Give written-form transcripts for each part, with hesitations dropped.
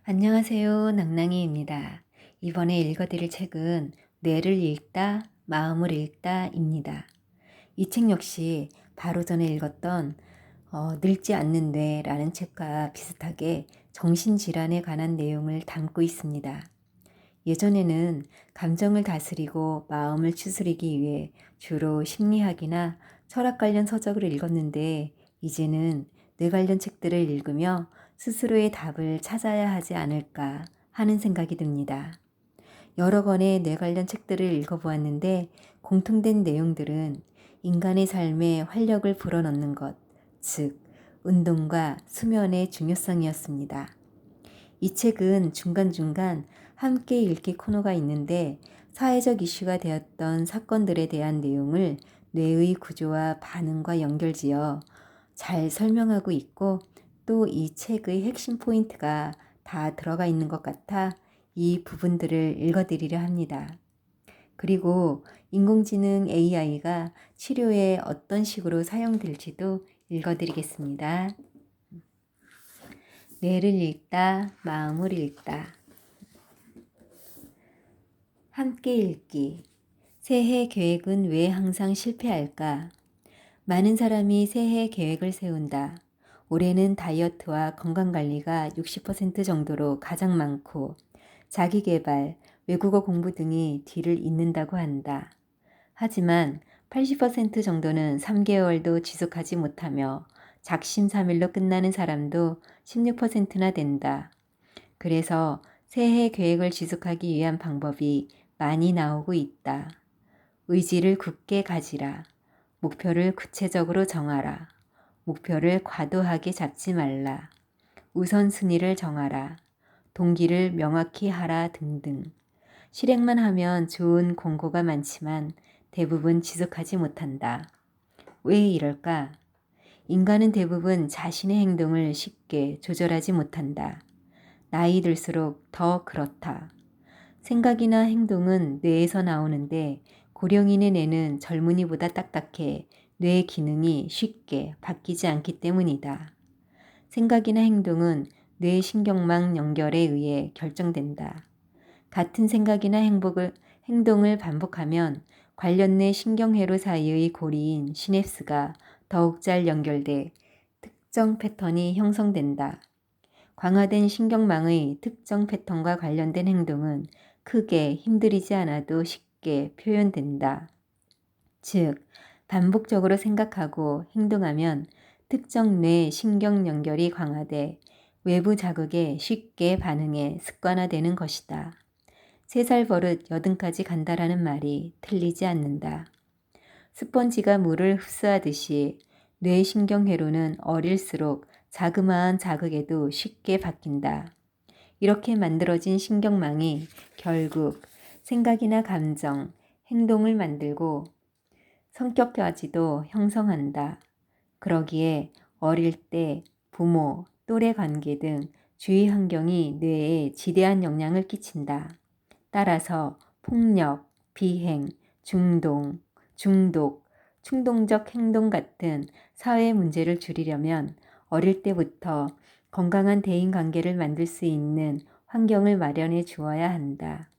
안녕하세요. 낭낭이입니다. 이번에 읽어드릴 책은 뇌를 읽다, 마음을 읽다입니다. 이 책 역시 바로 전에 읽었던 늙지 않는 뇌라는 책과 비슷하게 정신질환에 관한 내용을 담고 있습니다. 예전에는 감정을 다스리고 마음을 추스리기 위해 주로 심리학이나 철학 관련 서적을 읽었는데 이제는 뇌 관련 책들을 읽으며 스스로의 답을 찾아야 하지 않을까 하는 생각이 듭니다. 여러 권의 뇌 관련 책들을 읽어보았는데 공통된 내용들은 인간의 삶에 활력을 불어넣는 것, 즉 운동과 수면의 중요성이었습니다. 이 책은 중간중간 함께 읽기 코너가 있는데 사회적 이슈가 되었던 사건들에 대한 내용을 뇌의 구조와 반응과 연결지어 잘 설명하고 있고 또 이 책의 핵심 포인트가 다 들어가 있는 것 같아 이 부분들을 읽어드리려 합니다. 그리고 인공지능 AI가 치료에 어떤 식으로 사용될지도 읽어드리겠습니다. 뇌를 읽다, 마음을 읽다. 함께 읽기. 새해 계획은 왜 항상 실패할까? 많은 사람이 새해 계획을 세운다. 올해는 다이어트와 건강관리가 60% 정도로 가장 많고 자기계발, 외국어 공부 등이 뒤를 잇는다고 한다. 하지만 80% 정도는 3개월도 지속하지 못하며 작심삼일로 끝나는 사람도 16%나 된다. 그래서 새해 계획을 지속하기 위한 방법이 많이 나오고 있다. 의지를 굳게 가지라. 목표를 구체적으로 정하라. 목표를 과도하게 잡지 말라. 우선순위를 정하라. 동기를 명확히 하라 등등. 실행만 하면 좋은 공고가 많지만 대부분 지속하지 못한다. 왜 이럴까? 인간은 대부분 자신의 행동을 쉽게 조절하지 못한다. 나이 들수록 더 그렇다. 생각이나 행동은 뇌에서 나오는데 고령인의 뇌는 젊은이보다 딱딱해 뇌 기능이 쉽게 바뀌지 않기 때문이다. 생각이나 행동은 뇌 신경망 연결에 의해 결정된다. 같은 생각이나 행동을 반복하면 관련 뇌 신경회로 사이의 고리인 시냅스가 더욱 잘 연결돼 특정 패턴이 형성된다. 강화된 신경망의 특정 패턴과 관련된 행동은 크게 힘들이지 않아도 쉽게 표현된다. 즉, 반복적으로 생각하고 행동하면 특정 뇌 신경 연결이 강화돼 외부 자극에 쉽게 반응해 습관화되는 것이다. 3살 버릇 80까지 간다라는 말이 틀리지 않는다. 스펀지가 물을 흡수하듯이 뇌신경회로는 어릴수록 자그마한 자극에도 쉽게 바뀐다. 이렇게 만들어진 신경망이 결국 생각이나 감정, 행동을 만들고 성격까지도 형성한다. 그러기에 어릴 때 부모, 또래 관계 등 주위 환경이 뇌에 지대한 영향을 끼친다. 따라서 폭력, 비행, 중독, 충동적 행동 같은 사회 문제를 줄이려면 어릴 때부터 건강한 대인관계를 만들 수 있는 환경을 마련해 주어야 한다.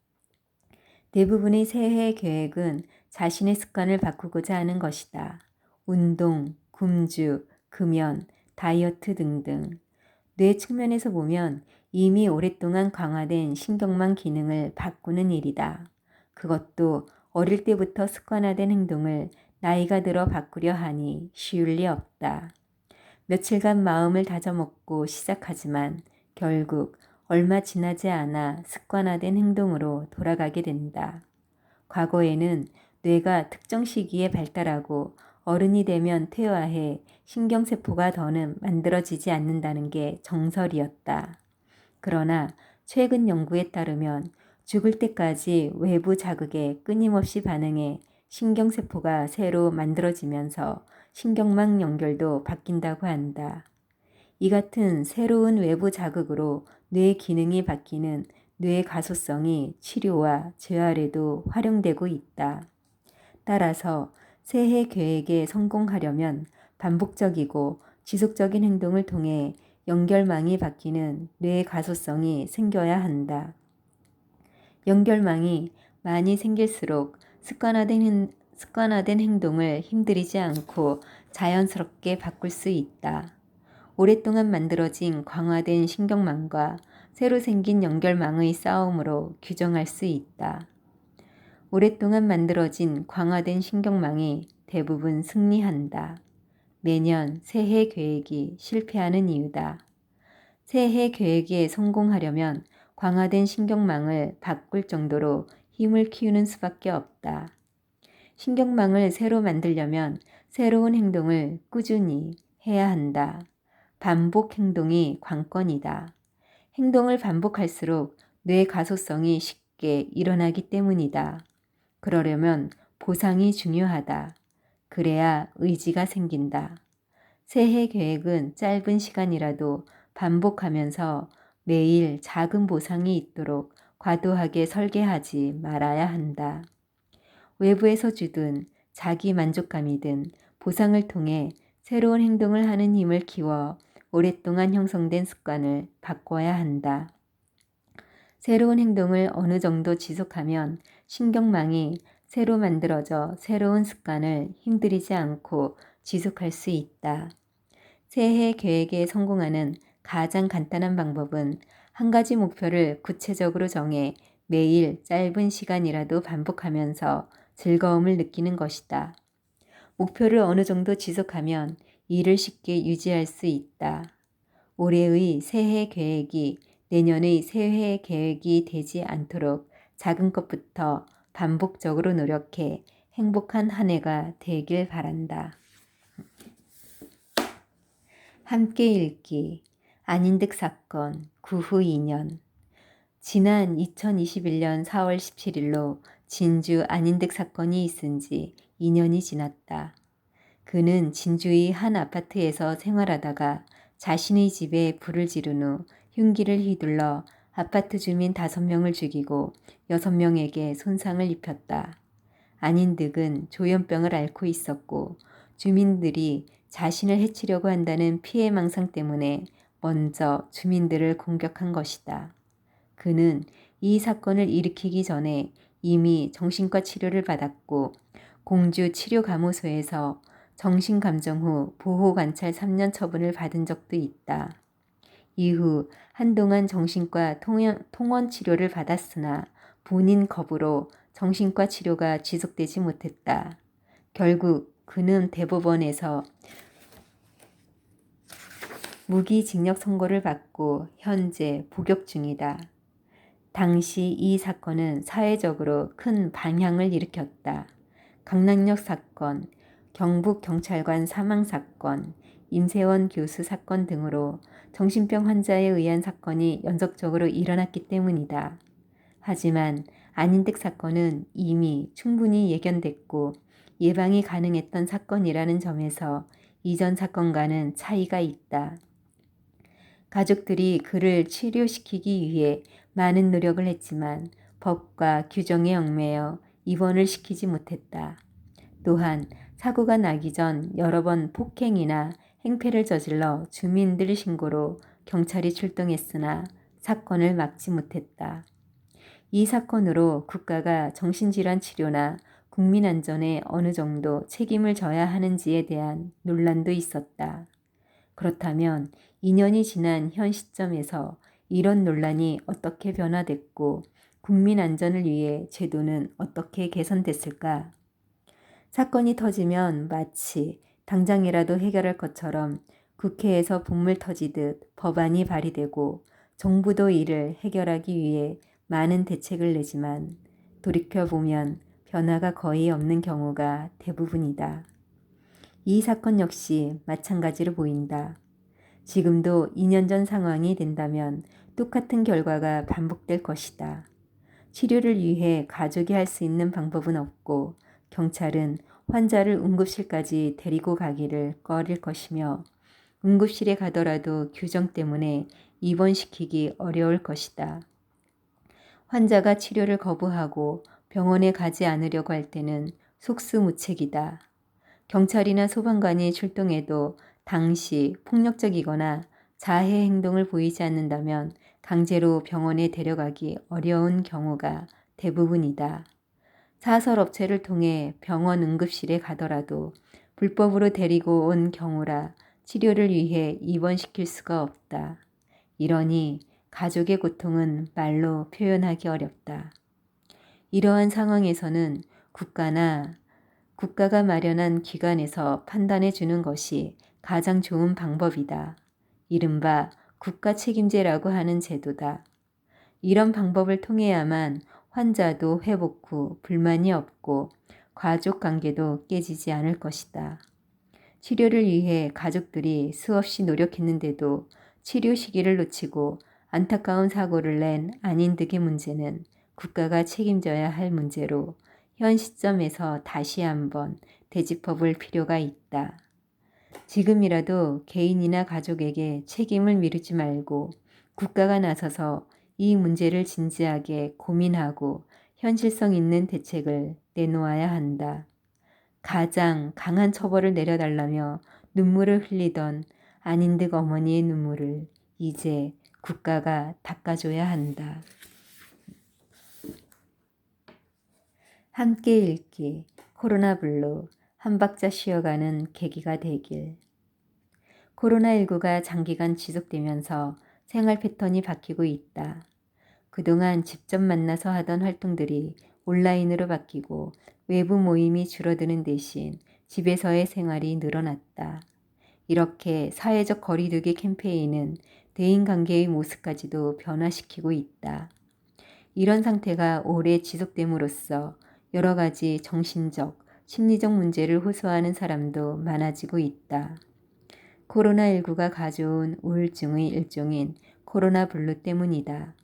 대부분의 새해 계획은 자신의 습관을 바꾸고자 하는 것이다. 운동, 굶주, 금연, 다이어트 등등. 뇌 측면에서 보면 이미 오랫동안 강화된 신경망 기능을 바꾸는 일이다. 그것도 어릴 때부터 습관화된 행동을 나이가 들어 바꾸려 하니 쉬울 리 없다. 며칠간 마음을 다져먹고 시작하지만 결국 얼마 지나지 않아 습관화된 행동으로 돌아가게 된다. 과거에는 뇌가 특정 시기에 발달하고 어른이 되면 퇴화해 신경세포가 더는 만들어지지 않는다는 게 정설이었다. 그러나 최근 연구에 따르면 죽을 때까지 외부 자극에 끊임없이 반응해 신경세포가 새로 만들어지면서 신경망 연결도 바뀐다고 한다. 이 같은 새로운 외부 자극으로 뇌 기능이 바뀌는 뇌 가소성이 치료와 재활에도 활용되고 있다. 따라서 새해 계획에 성공하려면 반복적이고 지속적인 행동을 통해 연결망이 바뀌는 뇌 가소성이 생겨야 한다. 연결망이 많이 생길수록 습관화된 행동을 힘들이지 않고 자연스럽게 바꿀 수 있다. 오랫동안 만들어진 광화된 신경망과 새로 생긴 연결망의 싸움으로 규정할 수 있다. 오랫동안 만들어진 광화된 신경망이 대부분 승리한다. 매년 새해 계획이 실패하는 이유다. 새해 계획에 성공하려면 광화된 신경망을 바꿀 정도로 힘을 키우는 수밖에 없다. 신경망을 새로 만들려면 새로운 행동을 꾸준히 해야 한다. 반복 행동이 관건이다. 행동을 반복할수록 뇌 가소성이 쉽게 일어나기 때문이다. 그러려면 보상이 중요하다. 그래야 의지가 생긴다. 새해 계획은 짧은 시간이라도 반복하면서 매일 작은 보상이 있도록 과도하게 설계하지 말아야 한다. 외부에서 주든 자기 만족감이든 보상을 통해 새로운 행동을 하는 힘을 키워 오랫동안 형성된 습관을 바꿔야 한다. 새로운 행동을 어느 정도 지속하면 신경망이 새로 만들어져 새로운 습관을 힘들이지 않고 지속할 수 있다. 새해 계획에 성공하는 가장 간단한 방법은 한 가지 목표를 구체적으로 정해 매일 짧은 시간이라도 반복하면서 즐거움을 느끼는 것이다. 목표를 어느 정도 지속하면 일을 쉽게 유지할 수 있다. 올해의 새해 계획이 내년의 새해 계획이 되지 않도록 작은 것부터 반복적으로 노력해 행복한 한 해가 되길 바란다. 함께 읽기 안인득 사건 구후 2년 지난 2021년 4월 17일로 진주 안인득 사건이 있은 지 2년이 지났다. 그는 진주의 한 아파트에서 생활하다가 자신의 집에 불을 지른 후 흉기를 휘둘러 아파트 주민 5명을 죽이고 6명에게 손상을 입혔다. 안인득은 조현병을 앓고 있었고 주민들이 자신을 해치려고 한다는 피해망상 때문에 먼저 주민들을 공격한 것이다. 그는 이 사건을 일으키기 전에 이미 정신과 치료를 받았고 공주 치료감호소에서 정신감정 후 보호관찰 3년 처분을 받은 적도 있다. 이후 한동안 정신과 통원 치료를 받았으나 본인 겁으로 정신과 치료가 지속되지 못했다. 결국 그는 대법원에서 무기징역 선고를 받고 현재 복역 중이다. 당시 이 사건은 사회적으로 큰 반향을 일으켰다. 강남역 사건, 경북경찰관 사망 사건, 임세원 교수 사건 등으로 정신병 환자에 의한 사건이 연속적으로 일어났기 때문이다. 하지만 안인득 사건은 이미 충분히 예견됐고 예방이 가능했던 사건이라는 점에서 이전 사건과는 차이가 있다. 가족들이 그를 치료시키기 위해 많은 노력을 했지만 법과 규정에 얽매여 입원을 시키지 못했다. 또한 사고가 나기 전 여러 번 폭행이나 행패를 저질러 주민들 신고로 경찰이 출동했으나 사건을 막지 못했다. 이 사건으로 국가가 정신질환 치료나 국민 안전에 어느 정도 책임을 져야 하는지에 대한 논란도 있었다. 그렇다면 2년이 지난 현 시점에서 이런 논란이 어떻게 변화됐고 국민 안전을 위해 제도는 어떻게 개선됐을까? 사건이 터지면 마치 당장이라도 해결할 것처럼 국회에서 본물 터지듯 법안이 발의되고 정부도 이를 해결하기 위해 많은 대책을 내지만 돌이켜보면 변화가 거의 없는 경우가 대부분이다. 이 사건 역시 마찬가지로 보인다. 지금도 2년 전 상황이 된다면 똑같은 결과가 반복될 것이다. 치료를 위해 가족이 할 수 있는 방법은 없고 경찰은 환자를 응급실까지 데리고 가기를 꺼릴 것이며 응급실에 가더라도 규정 때문에 입원시키기 어려울 것이다. 환자가 치료를 거부하고 병원에 가지 않으려고 할 때는 속수무책이다. 경찰이나 소방관이 출동해도 당시 폭력적이거나 자해 행동을 보이지 않는다면 강제로 병원에 데려가기 어려운 경우가 대부분이다. 사설업체를 통해 병원 응급실에 가더라도 불법으로 데리고 온 경우라 치료를 위해 입원시킬 수가 없다. 이러니 가족의 고통은 말로 표현하기 어렵다. 이러한 상황에서는 국가가 마련한 기관에서 판단해 주는 것이 가장 좋은 방법이다. 이른바 국가 책임제라고 하는 제도다. 이런 방법을 통해야만 환자도 회복 후 불만이 없고 가족 관계도 깨지지 않을 것이다. 치료를 위해 가족들이 수없이 노력했는데도 치료 시기를 놓치고 안타까운 사고를 낸 안인득의 문제는 국가가 책임져야 할 문제로 현 시점에서 다시 한번 되짚어 볼 필요가 있다. 지금이라도 개인이나 가족에게 책임을 미루지 말고 국가가 나서서 이 문제를 진지하게 고민하고 현실성 있는 대책을 내놓아야 한다. 가장 강한 처벌을 내려달라며 눈물을 흘리던 안인득 어머니의 눈물을 이제 국가가 닦아줘야 한다. 함께 읽기 코로나 블루 한 박자 쉬어가는 계기가 되길. 코로나19가 장기간 지속되면서 생활 패턴이 바뀌고 있다. 그동안 직접 만나서 하던 활동들이 온라인으로 바뀌고 외부 모임이 줄어드는 대신 집에서의 생활이 늘어났다. 이렇게 사회적 거리두기 캠페인은 대인관계의 모습까지도 변화시키고 있다. 이런 상태가 오래 지속됨으로써 여러 가지 정신적, 심리적 문제를 호소하는 사람도 많아지고 있다. 코로나19가 가져온 우울증의 일종인 코로나 블루 때문이다.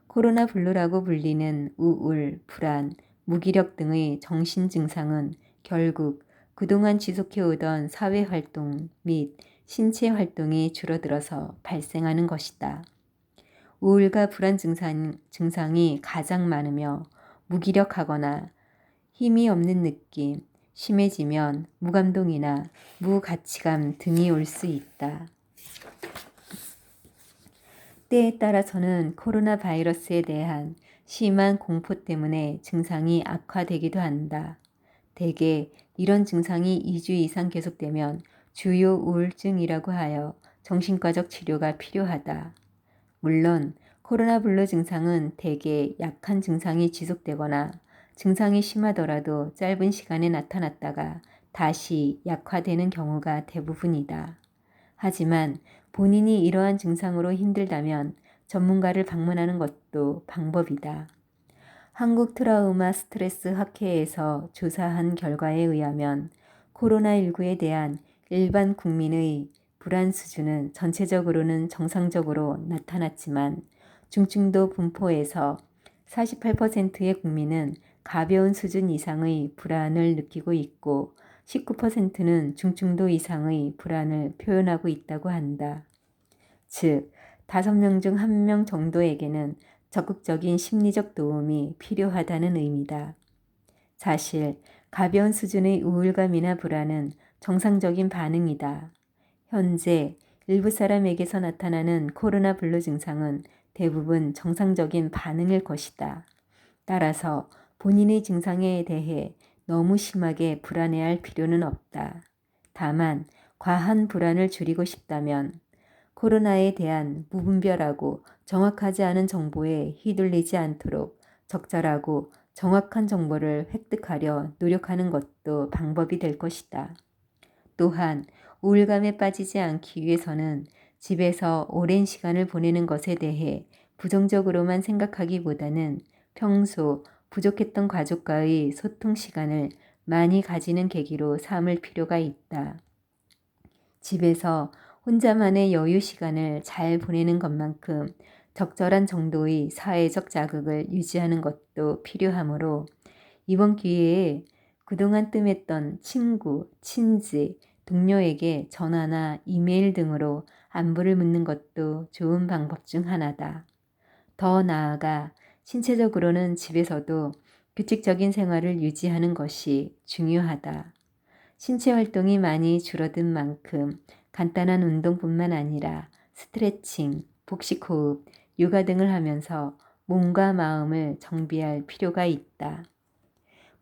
코로나 블루라고 불리는 우울, 불안, 무기력 등의 정신 증상은 결국 그동안 지속해오던 사회활동 및 신체 활동이 줄어들어서 발생하는 것이다. 우울과 불안 증상이 가장 많으며 무기력하거나 힘이 없는 느낌, 심해지면 무감동이나 무가치감 등이 올 수 있다. 때에 따라서는 코로나 바이러스에 대한 심한 공포 때문에 증상이 악화되기도 한다. 대개 이런 증상이 2주 이상 계속되면 주요 우울증이라고 하여 정신과적 치료가 필요하다. 물론 코로나 블루 증상은 대개 약한 증상이 지속되거나 증상이 심하더라도 짧은 시간에 나타났다가 다시 약화되는 경우가 대부분이다. 하지만 본인이 이러한 증상으로 힘들다면 전문가를 방문하는 것도 방법이다. 한국 트라우마 스트레스 학회에서 조사한 결과에 의하면 코로나19에 대한 일반 국민의 불안 수준은 전체적으로는 정상적으로 나타났지만 중증도 분포에서 48%의 국민은 가벼운 수준 이상의 불안을 느끼고 있고 19%는 중증도 이상의 불안을 표현하고 있다고 한다. 즉, 5명 중 1명 정도에게는 적극적인 심리적 도움이 필요하다는 의미다. 사실 가벼운 수준의 우울감이나 불안은 정상적인 반응이다. 현재 일부 사람에게서 나타나는 코로나 블루 증상은 대부분 정상적인 반응일 것이다. 따라서 본인의 증상에 대해 너무 심하게 불안해할 필요는 없다. 다만 과한 불안을 줄이고 싶다면 코로나에 대한 무분별하고 정확하지 않은 정보에 휘둘리지 않도록 적절하고 정확한 정보를 획득하려 노력하는 것도 방법이 될 것이다. 또한 우울감에 빠지지 않기 위해서는 집에서 오랜 시간을 보내는 것에 대해 부정적으로만 생각하기보다는 평소 부족했던 가족과의 소통 시간을 많이 가지는 계기로 삼을 필요가 있다. 집에서 혼자만의 여유 시간을 잘 보내는 것만큼 적절한 정도의 사회적 자극을 유지하는 것도 필요하므로 이번 기회에 그동안 뜸했던 친구, 친지, 동료에게 전화나 이메일 등으로 안부를 묻는 것도 좋은 방법 중 하나다. 더 나아가 신체적으로는 집에서도 규칙적인 생활을 유지하는 것이 중요하다. 신체 활동이 많이 줄어든 만큼 간단한 운동뿐만 아니라 스트레칭, 복식호흡, 요가 등을 하면서 몸과 마음을 정비할 필요가 있다.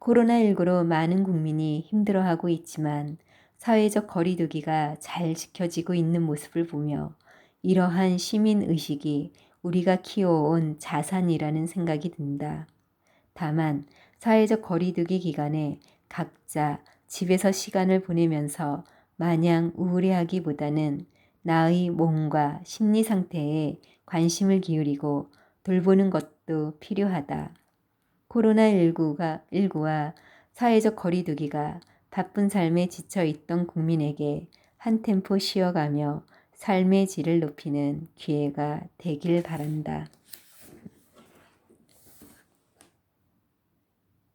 코로나19로 많은 국민이 힘들어하고 있지만 사회적 거리두기가 잘 지켜지고 있는 모습을 보며 이러한 시민의식이 우리가 키워온 자산이라는 생각이 든다. 다만 사회적 거리두기 기간에 각자 집에서 시간을 보내면서 마냥 우울해하기보다는 나의 몸과 심리 상태에 관심을 기울이고 돌보는 것도 필요하다. 코로나19와 사회적 거리두기가 바쁜 삶에 지쳐있던 국민에게 한 템포 쉬어가며 삶의 질을 높이는 기회가 되길 바란다.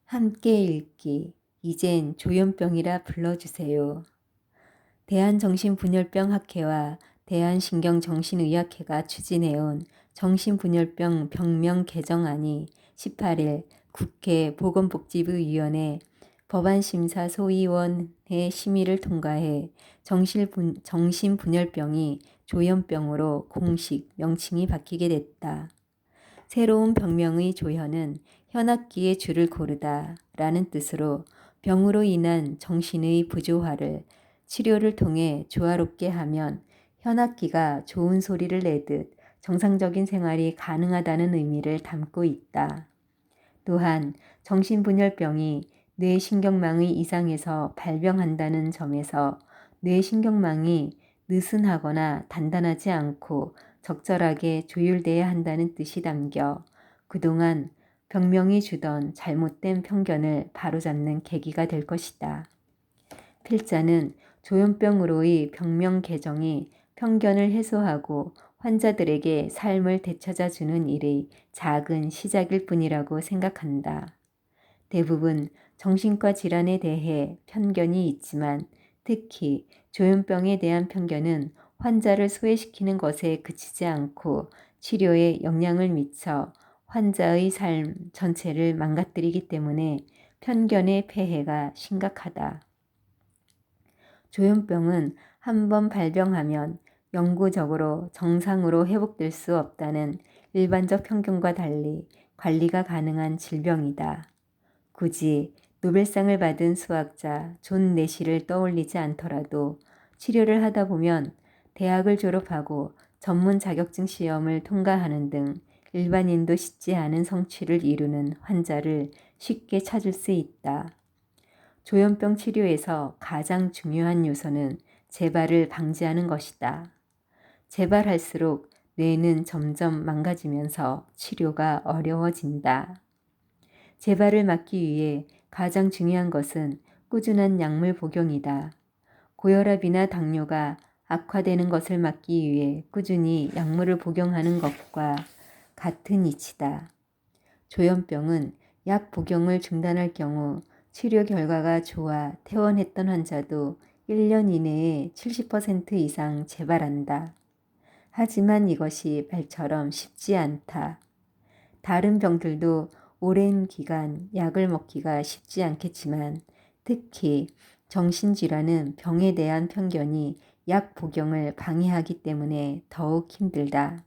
함께 읽기. 이젠 조현병이라 불러주세요. 대한정신분열병학회와 대한신경정신의학회가 추진해온 정신분열병 병명 개정안이 18일 국회 보건복지부위원회 법안심사소위원회 심의를 통과해 정신분열병이 조현병으로 공식 명칭이 바뀌게 됐다. 새로운 병명의 조현은 현악기의 줄을 고르다 라는 뜻으로 병으로 인한 정신의 부조화를 치료를 통해 조화롭게 하면 현악기가 좋은 소리를 내듯 정상적인 생활이 가능하다는 의미를 담고 있다. 또한 정신분열병이 뇌신경망의 이상에서 발병한다는 점에서 뇌신경망이 느슨하거나 단단하지 않고 적절하게 조율돼야 한다는 뜻이 담겨 그동안 병명이 주던 잘못된 편견을 바로잡는 계기가 될 것이다. 필자는 조현병으로의 병명 개정이 편견을 해소하고 환자들에게 삶을 되찾아주는 일의 작은 시작일 뿐이라고 생각한다. 대부분 정신과 질환에 대해 편견이 있지만 특히 조현병에 대한 편견은 환자를 소외시키는 것에 그치지 않고 치료에 영향을 미쳐 환자의 삶 전체를 망가뜨리기 때문에 편견의 폐해가 심각하다. 조현병은 한번 발병하면 영구적으로 정상으로 회복될 수 없다는 일반적 편견과 달리 관리가 가능한 질병이다. 굳이 노벨상을 받은 수학자 존 내시를 떠올리지 않더라도 치료를 하다 보면 대학을 졸업하고 전문 자격증 시험을 통과하는 등 일반인도 쉽지 않은 성취를 이루는 환자를 쉽게 찾을 수 있다. 조현병 치료에서 가장 중요한 요소는 재발을 방지하는 것이다. 재발할수록 뇌는 점점 망가지면서 치료가 어려워진다. 재발을 막기 위해 가장 중요한 것은 꾸준한 약물 복용이다. 고혈압이나 당뇨가 악화되는 것을 막기 위해 꾸준히 약물을 복용하는 것과 같은 이치다. 조현병은 약 복용을 중단할 경우 치료 결과가 좋아 퇴원했던 환자도 1년 이내에 70% 이상 재발한다. 하지만 이것이 말처럼 쉽지 않다. 다른 병들도 오랜 기간 약을 먹기가 쉽지 않겠지만 특히 정신질환은 병에 대한 편견이 약 복용을 방해하기 때문에 더욱 힘들다.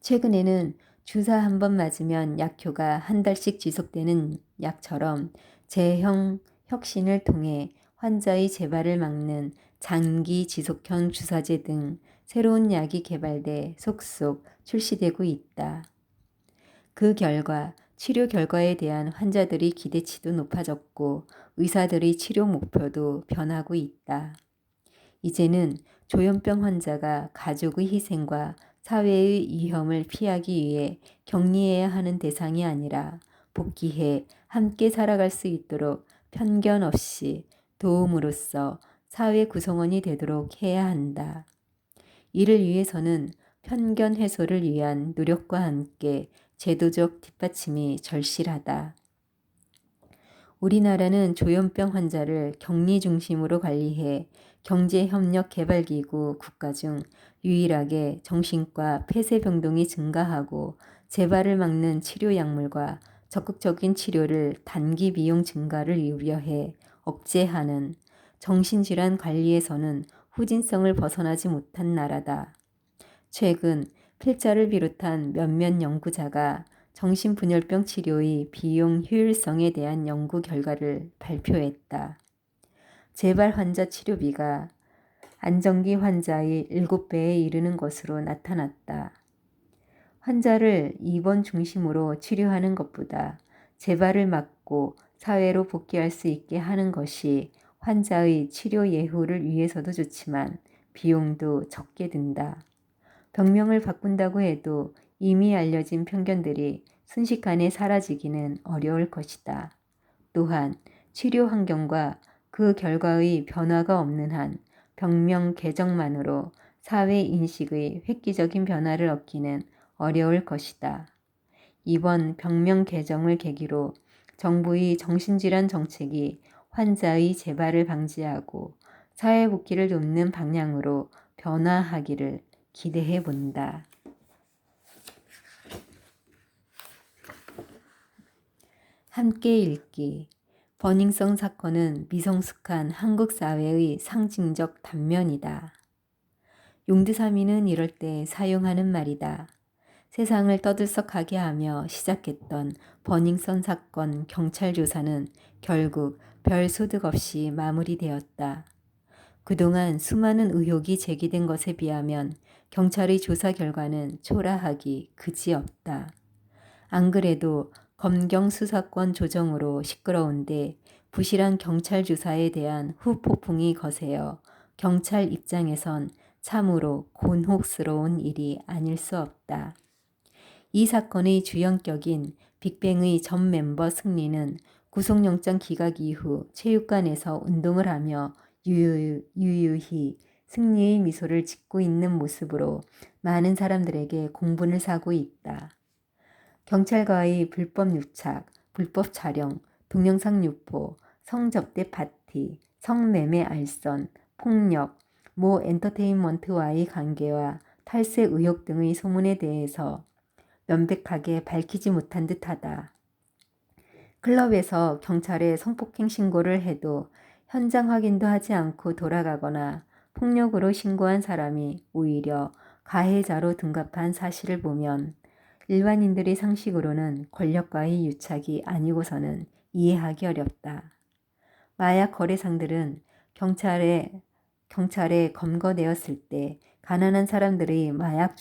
최근에는 주사 한 번 맞으면 약효가 한 달씩 지속되는 약처럼 제형 혁신을 통해 환자의 재발을 막는 장기 지속형 주사제 등 새로운 약이 개발돼 속속 출시되고 있다. 그 결과 치료 결과에 대한 환자들의 기대치도 높아졌고 의사들의 치료 목표도 변하고 있다. 이제는 조현병 환자가 가족의 희생과 사회의 위험을 피하기 위해 격리해야 하는 대상이 아니라 복귀해 함께 살아갈 수 있도록 편견 없이 도움으로써 사회 구성원이 되도록 해야 한다. 이를 위해서는 편견 해소를 위한 노력과 함께 제도적 뒷받침이 절실하다. 우리나라는 조현병 환자를 격리 중심으로 관리해 경제협력개발기구 국가 중 유일하게 정신과 폐쇄병동이 증가하고 재발을 막는 치료약물과 적극적인 치료를 단기 비용 증가를 우려해 억제하는 정신질환 관리에서는 후진성을 벗어나지 못한 나라다. 최근 필자를 비롯한 몇몇 연구자가 정신분열병 치료의 비용 효율성에 대한 연구 결과를 발표했다. 재발 환자 치료비가 안정기 환자의 7배에 이르는 것으로 나타났다. 환자를 입원 중심으로 치료하는 것보다 재발을 막고 사회로 복귀할 수 있게 하는 것이 환자의 치료 예후를 위해서도 좋지만 비용도 적게 든다. 병명을 바꾼다고 해도 이미 알려진 편견들이 순식간에 사라지기는 어려울 것이다. 또한 치료 환경과 그 결과의 변화가 없는 한 병명 개정만으로 사회 인식의 획기적인 변화를 얻기는 어려울 것이다. 이번 병명 개정을 계기로 정부의 정신질환 정책이 환자의 재발을 방지하고 사회복귀를 돕는 방향으로 변화하기를 기대해 본다. 함께 읽기. 버닝썬 사건은 미성숙한 한국 사회의 상징적 단면이다. 용두사미는 이럴 때 사용하는 말이다. 세상을 떠들썩하게 하며 시작했던 버닝썬 사건 경찰 조사는 결국 별 소득 없이 마무리되었다. 그동안 수많은 의혹이 제기된 것에 비하면 경찰의 조사 결과는 초라하기 그지없다. 안 그래도 검경 수사권 조정으로 시끄러운데 부실한 경찰 조사에 대한 후폭풍이 거세어 경찰 입장에선 참으로 곤혹스러운 일이 아닐 수 없다. 이 사건의 주연격인 빅뱅의 전 멤버 승리는 구속영장 기각 이후 체육관에서 운동을 하며 유유히 승리의 미소를 짓고 있는 모습으로 많은 사람들에게 공분을 사고 있다. 경찰과의 불법 유착, 불법 촬영, 동영상 유포, 성접대 파티, 성매매 알선, 폭력, 모 엔터테인먼트와의 관계와 탈세 의혹 등의 소문에 대해서 명백하게 밝히지 못한 듯하다. 클럽에서 경찰에 성폭행 신고를 해도 현장 확인도 하지 않고 돌아가거나 폭력으로 신고한 사람이 오히려 가해자로 등급한 사실을 보면 일반인들의 상식으로는 권력과의 유착이 아니고서는 이해하기 어렵다. 마약 거래상들은 경찰에 검거되었을 때 가난한 사람들의 마약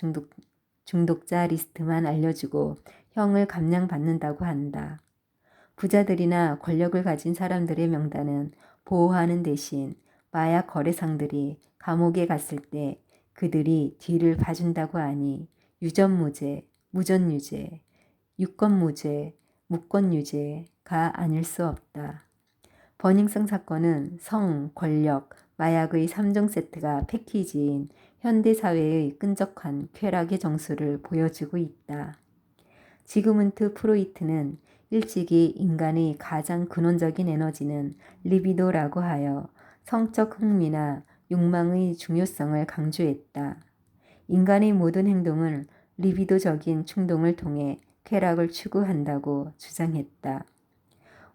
중독자 리스트만 알려주고 형을 감량받는다고 한다. 부자들이나 권력을 가진 사람들의 명단은 보호하는 대신 마약 거래상들이 감옥에 갔을 때 그들이 뒤를 봐준다고 하니 유전무죄, 무전유죄, 유권무죄, 무권유죄가 아닐 수 없다. 버닝썬 사건은 성, 권력, 마약의 3종 세트가 패키지인 현대사회의 끈적한 쾌락의 정수를 보여주고 있다. 지그문트 프로이트는 일찍이 인간의 가장 근원적인 에너지는 리비도라고 하여 성적 흥미나 욕망의 중요성을 강조했다. 인간의 모든 행동은 리비도적인 충동을 통해 쾌락을 추구한다고 주장했다.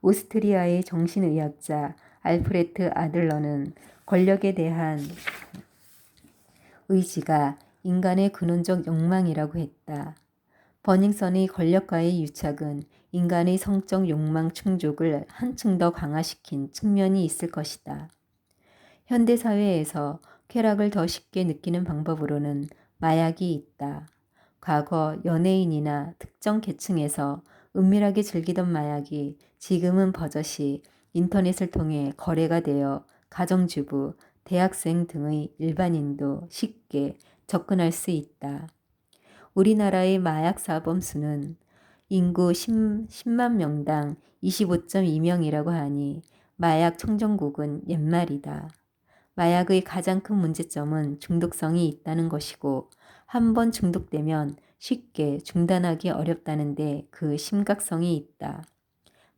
오스트리아의 정신의학자 알프레트 아들러는 권력에 대한 의지가 인간의 근원적 욕망이라고 했다. 버닝썬의 권력과의 유착은 인간의 성적 욕망 충족을 한층 더 강화시킨 측면이 있을 것이다. 현대사회에서 쾌락을 더 쉽게 느끼는 방법으로는 마약이 있다. 과거 연예인이나 특정 계층에서 은밀하게 즐기던 마약이 지금은 버젓이 인터넷을 통해 거래가 되어 가정주부, 대학생 등의 일반인도 쉽게 접근할 수 있다. 우리나라의 마약 사범 수는 인구 10만 명당 25.2명이라고 하니 마약 청정국은 옛말이다. 마약의 가장 큰 문제점은 중독성이 있다는 것이고 한 번 중독되면 쉽게 중단하기 어렵다는데 그 심각성이 있다.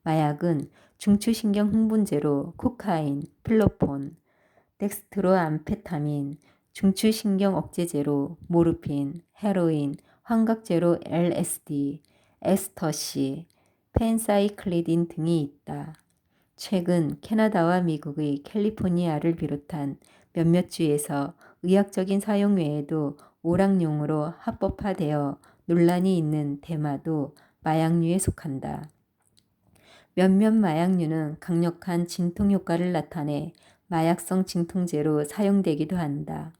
마약은 중추신경 흥분제로 코카인, 필로폰, 덱스트로암페타민, 중추신경 억제제로 모르핀, 헤로인, 환각제로 LSD, 에스터시, 펜사이클리딘 등이 있다. 최근 캐나다와 미국의 캘리포니아를 비롯한 몇몇 주에서 의학적인 사용 외에도 오락용으로 합법화되어 논란이 있는 대마도 마약류에 속한다. 몇몇 마약류는 강력한 진통 효과를 나타내 마약성 진통제로 사용되기도 한다.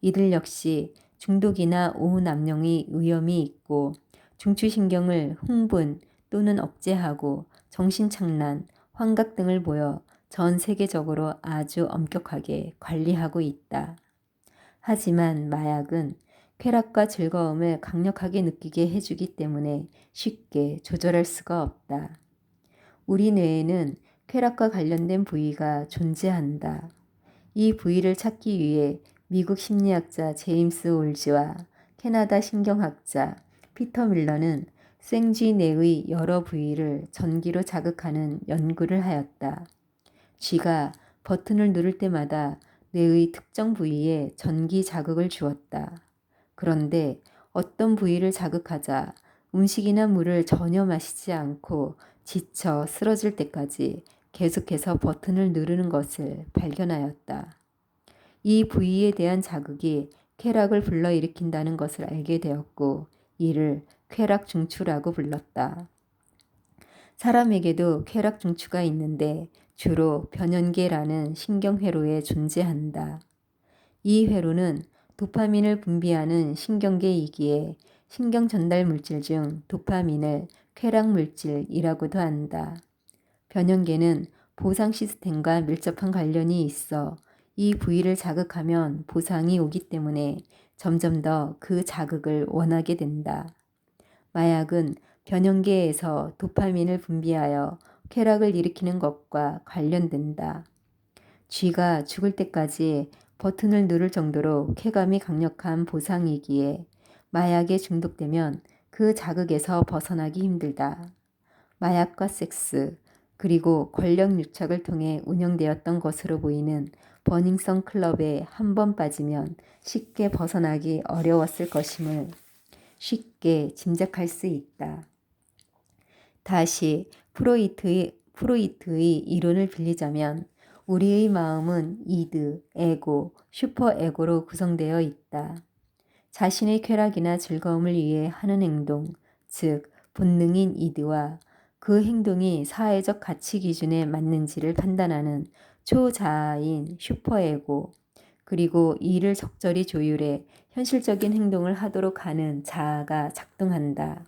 이들 역시 중독이나 오남용의 위험이 있고 중추신경을 흥분 또는 억제하고 정신착란, 환각 등을 보여 전 세계적으로 아주 엄격하게 관리하고 있다. 하지만 마약은 쾌락과 즐거움을 강력하게 느끼게 해주기 때문에 쉽게 조절할 수가 없다. 우리 뇌에는 쾌락과 관련된 부위가 존재한다. 이 부위를 찾기 위해 미국 심리학자 제임스 올즈와 캐나다 신경학자 피터 밀러는 생쥐 뇌의 여러 부위를 전기로 자극하는 연구를 하였다. 쥐가 버튼을 누를 때마다 뇌의 특정 부위에 전기 자극을 주었다. 그런데 어떤 부위를 자극하자 음식이나 물을 전혀 마시지 않고 지쳐 쓰러질 때까지 계속해서 버튼을 누르는 것을 발견하였다. 이 부위에 대한 자극이 쾌락을 불러일으킨다는 것을 알게 되었고 이를 쾌락 중추라고 불렀다. 사람에게도 쾌락 중추가 있는데 주로 변연계라는 신경회로에 존재한다. 이 회로는 도파민을 분비하는 신경계이기에 신경 전달 물질 중 도파민을 쾌락 물질이라고도 한다. 변연계는 보상 시스템과 밀접한 관련이 있어 이 부위를 자극하면 보상이 오기 때문에 점점 더 그 자극을 원하게 된다. 마약은 변연계에서 도파민을 분비하여 쾌락을 일으키는 것과 관련된다. 쥐가 죽을 때까지 버튼을 누를 정도로 쾌감이 강력한 보상이기에 마약에 중독되면 그 자극에서 벗어나기 힘들다. 마약과 섹스, 그리고 권력 유착을 통해 운영되었던 것으로 보이는 버닝썬 클럽에 한 번 빠지면 쉽게 벗어나기 어려웠을 것임을 쉽게 짐작할 수 있다. 다시 프로이트의 이론을 빌리자면 우리의 마음은 이드, 에고, 슈퍼에고로 구성되어 있다. 자신의 쾌락이나 즐거움을 위해 하는 행동, 즉 본능인 이드와 그 행동이 사회적 가치 기준에 맞는지를 판단하는 초자아인 슈퍼에고, 그리고 이를 적절히 조율해 현실적인 행동을 하도록 하는 자아가 작동한다.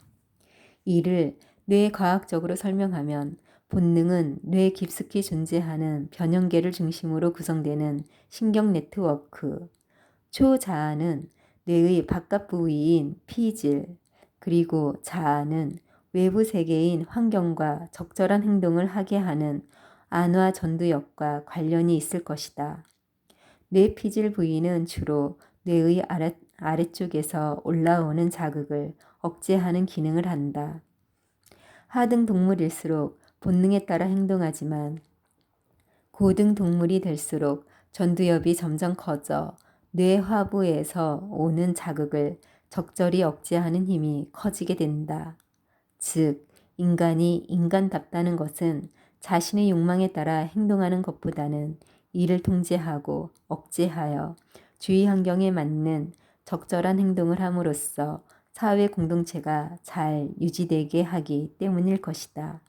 이를 뇌과학적으로 설명하면 본능은 뇌 깊숙이 존재하는 변연계를 중심으로 구성되는 신경 네트워크, 초자아는 뇌의 바깥 부위인 피질, 그리고 자아는 외부 세계인 환경과 적절한 행동을 하게 하는 안화 전두엽과 관련이 있을 것이다. 뇌 피질 부위는 주로 뇌의 아래쪽에서 올라오는 자극을 억제하는 기능을 한다. 하등 동물일수록 본능에 따라 행동하지만 고등 동물이 될수록 전두엽이 점점 커져 뇌 하부에서 오는 자극을 적절히 억제하는 힘이 커지게 된다. 즉, 인간이 인간답다는 것은 자신의 욕망에 따라 행동하는 것보다는 이를 통제하고 억제하여 주위 환경에 맞는 적절한 행동을 함으로써 사회 공동체가 잘 유지되게 하기 때문일 것이다.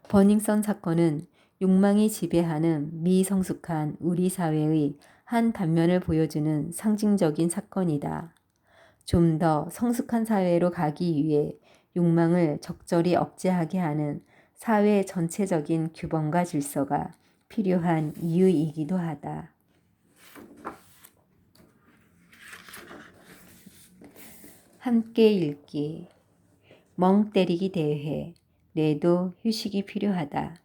버닝썬 사건은 욕망이 지배하는 미성숙한 우리 사회의 한 단면을 보여주는 상징적인 사건이다. 좀 더 성숙한 사회로 가기 위해 욕망을 적절히 억제하게 하는 사회 전체적인 규범과 질서가 필요한 이유이기도 하다. 함께 읽기. 멍 때리기 대회. 뇌도 휴식이 필요하다.